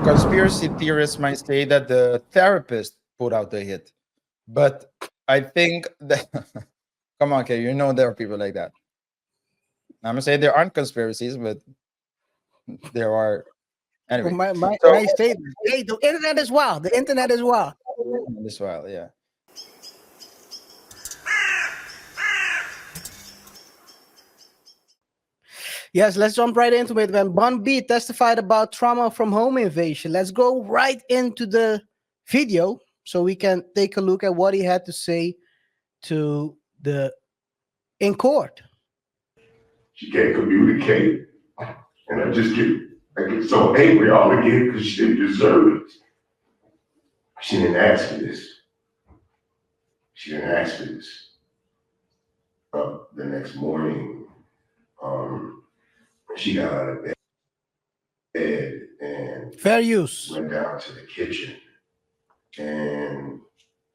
conspiracy theorists might say that the therapist put out the hit, but I think that come on, okay, you know there are people like that. I'm gonna say there aren't conspiracies, but there are Well, anyway. my So nice statement. Hey, the internet is wild. The internet is wild. this while, yeah. Yes, let's jump right into it. When Bun B testified about trauma from home invasion, let's go right into the video so we can take a look at what he had to say to the in court. She can't communicate. And I get so angry all again because she didn't deserve it. She didn't ask for this. She didn't ask for this. The next morning, she got out of bed and Fair use. went down to the kitchen. And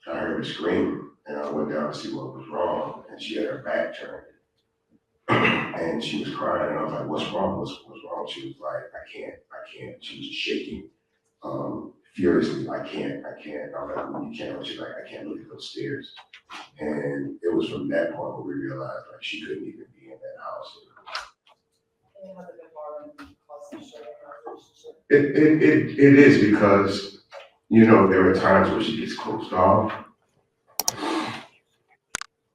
I heard her scream. And I went down to see what was wrong. And she had her back turned. And she was crying. And I was like, what's wrong? What's wrong? She was like, I can't. She was just shaking furiously. I can't. I'm like, well, you can't. She's like, I can't look at those stairs. And it was from that point where we realized like she couldn't even be in that house. It is because, there are times where she gets closed off.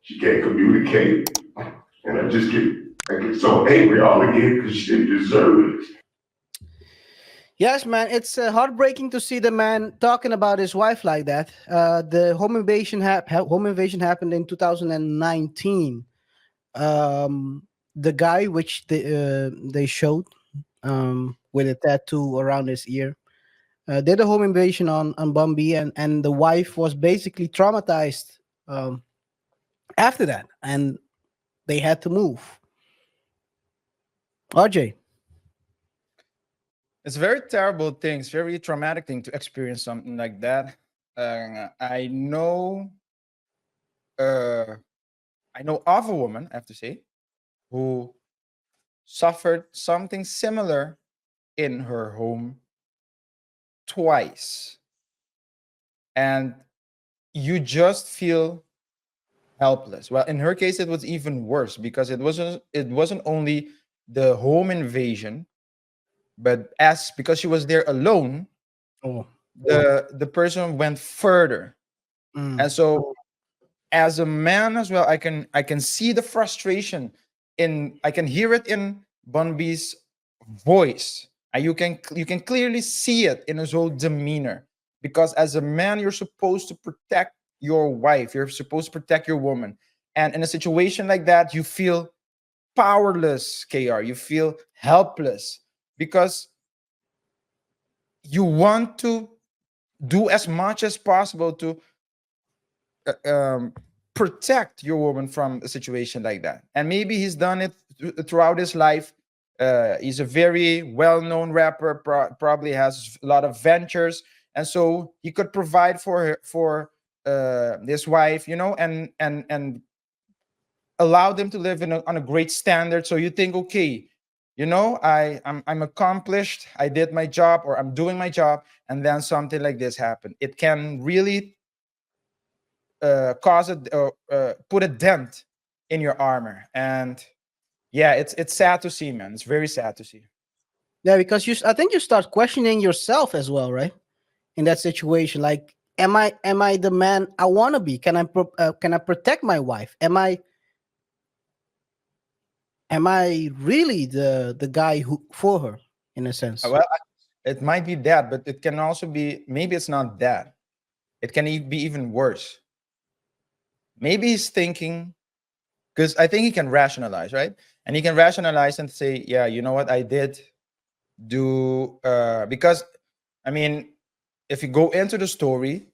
She can't communicate. And I get so angry all again because she didn't deserve it. Yes, man, it's heartbreaking to see the man talking about his wife like that. The home invasion happened in 2019. The guy, which they showed with a tattoo around his ear, did a home invasion on Bumby, and the wife was basically traumatized after that, and they had to move. RJ. It's a very terrible thing. It's a very traumatic thing to experience something like that. I know, I know of a woman, I have to say, who suffered something similar in her home twice, and you just feel helpless. Well, in her case, it was even worse because it wasn't only the home invasion, but because she was there alone, Oh. the person went further. Mm. And so as a man as well, I can see the frustration I can hear it in Bunby's voice. And you can clearly see it in his whole demeanor, because as a man you're supposed to protect your wife, you're supposed to protect your woman, and in a situation like that you feel powerless, KR. You feel helpless because you want to do as much as possible to uh, um, protect your woman from a situation like that. And maybe he's done it throughout his life. He's a very well-known rapper, probably has a lot of ventures, and so he could provide for his wife, and allow them to live on a great standard. So you think, okay, I'm accomplished, I did my job, or I'm doing my job, and then something like this happened. It can really put a dent in your armor. And yeah, it's sad to see, man. It's very sad to see. Yeah, because I think you start questioning yourself as well, right? In that situation, like, am I the man I want to be? Can I protect my wife? Am I really the guy who for her, in a sense? Well, it might be that, but it can also be, maybe it's not that. It can be even worse. Maybe he's thinking, because I think he can rationalize, right? And he can rationalize and say, yeah, you know what, I did do, because, I mean, if you go into the story,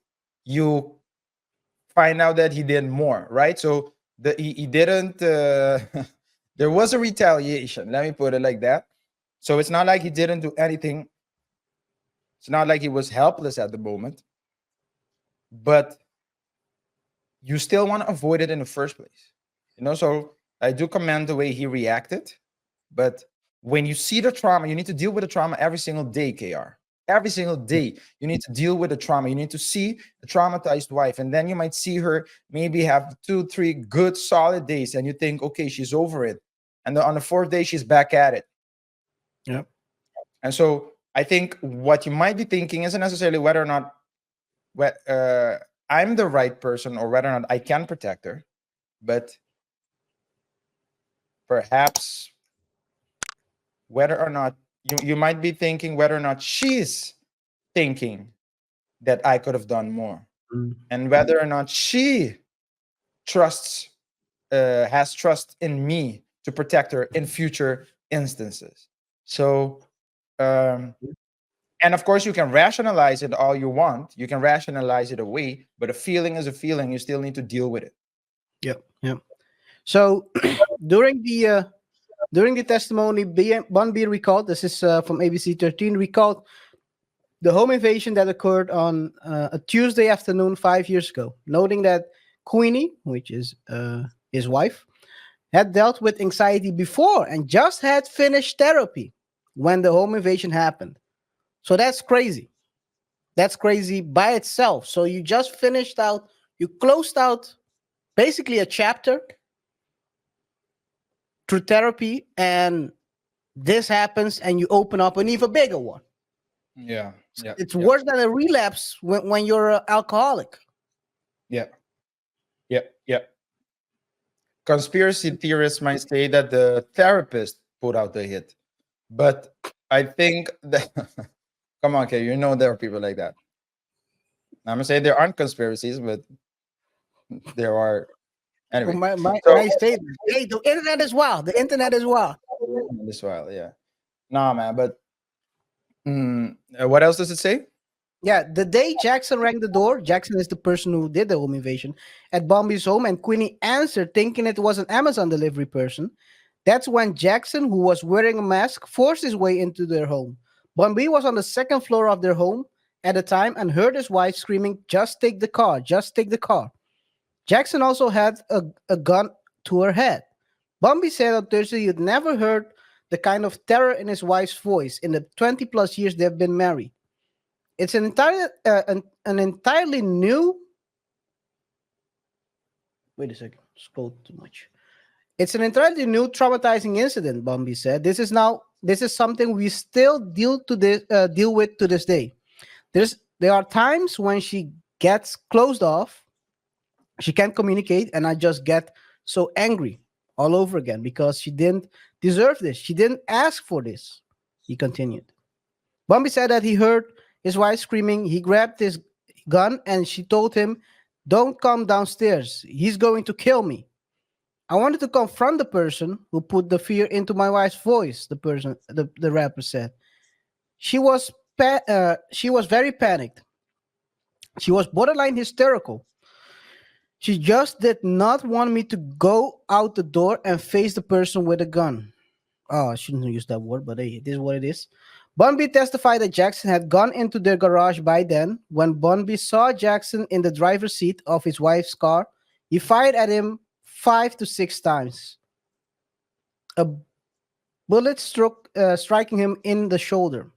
you find out that he did more, right? So he didn't, there was a retaliation, let me put it like that. So it's not like he didn't do anything. It's not like he was helpless at the moment, but you still want to avoid it in the first place. So I do commend the way he reacted, but when you see the trauma, you need to deal with the trauma every single day, KR. every single day. You need to deal with the trauma. You need to see a traumatized wife, and then you might see her maybe have 2 3 good solid days, and you think, okay, she's over it, and on the fourth day she's back at it. Yep. And so I think what you might be thinking isn't necessarily whether or not I'm the right person or whether or not I can protect her, but perhaps whether or not you might be thinking whether or not she's thinking that I could have done more, Mm. and whether or not she trusts has trust in me to protect her in future instances. So um, and of course you can rationalize it all you want, you can rationalize it away, but a feeling is a feeling. You still need to deal with it. Yep. Yep. So during the testimony, Bun B recalled, this is from ABC 13, recalled the home invasion that occurred on a Tuesday afternoon 5 years ago, noting that Queenie, which is his wife, had dealt with anxiety before and just had finished therapy when the home invasion happened. So that's crazy. That's crazy by itself. So you just finished out, you closed out basically a chapter through therapy, and this happens, and you open up an even bigger one. Yeah, It's worse than a relapse when you're an alcoholic. yeah, yeah. Conspiracy theorists might say that the therapist put out the hit, but I think that come on, okay, there are people like that. I'm gonna say there aren't conspiracies, but there are. Anyway, so My statement. Hey, the internet is wild. The internet is wild. this while, yeah, nah, man. But what else does it say? Yeah, the day Jackson rang the door, Jackson is the person who did the home invasion, at Bombi's home, and Queenie answered thinking it was an Amazon delivery person. That's when Jackson, who was wearing a mask, forced his way into their home. Bombi was on the second floor of their home at the time and heard his wife screaming, "Just take the car, just take the car." Jackson also had a gun to her head. Bombi said on Thursday he'd never heard the kind of terror in his wife's voice in the 20 plus years they've been married. It's an entirely new. Wait a second, scroll too much. It's an entirely new traumatizing incident, Bombi said. This is something we still deal with to this day. There are times when she gets closed off, she can't communicate, and I just get so angry all over again because she didn't deserve this. She didn't ask for this. He continued. Bombi said that he heard his wife screaming. He grabbed his gun and she told him, "Don't come downstairs. He's going to kill me." I wanted to confront the person who put the fear into my wife's voice, the rapper said. She was very panicked. She was borderline hysterical. She just did not want me to go out the door and face the person with a gun. Oh, I shouldn't use that word, but hey, it is what it is. Bunby testified that Jackson had gone into their garage by then. When Bunby saw Jackson in the driver's seat of his wife's car, he fired at him 5 to 6 times. A bullet striking him in the shoulder.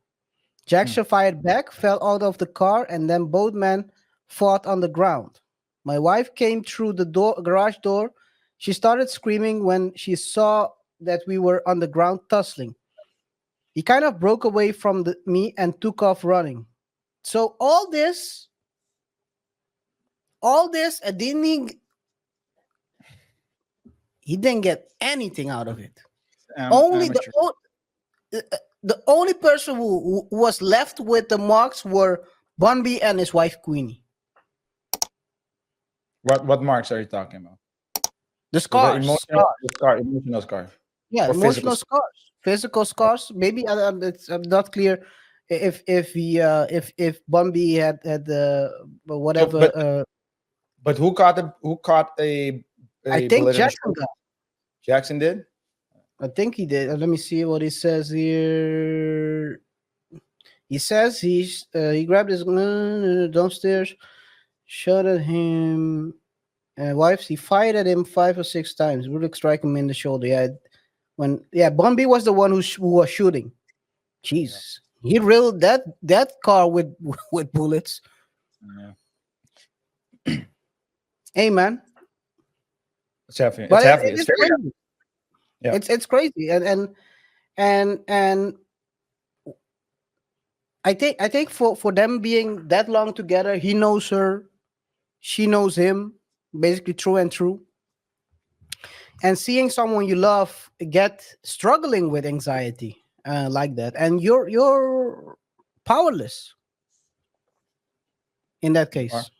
Jackson fired back, fell out of the car, and then both men fought on the ground. My wife came through the garage door. She started screaming when she saw that we were on the ground tussling. He kind of broke away from me and took off running. So all this, he didn't get anything out of it. Only the only person who was left with the marks were Bunby and his wife Queenie. What marks are you talking about? The scars. Emotional scars. Yeah, Or emotional scars, physical scars. Maybe I'm not clear if Bunby had whatever. But who caught a I think bullet in the Jackson shoulder? got. Jackson did. I think he did. Let me see what he says here. He says he grabbed his gun downstairs, shot at him. Wives, he fired at him 5 or 6 times. Really strike him in the shoulder. Yeah, Bunby was the one who was shooting. Jeez. He reeled that car with with bullets. Yeah. Hey man, It's heavy. It's but heavy. it It's is very heavy. crazy. Yeah. It's crazy, and I think for them being that long together, he knows her, she knows him, basically through and through. And seeing someone you love get struggling with anxiety like that, and you're powerless in that You are. case.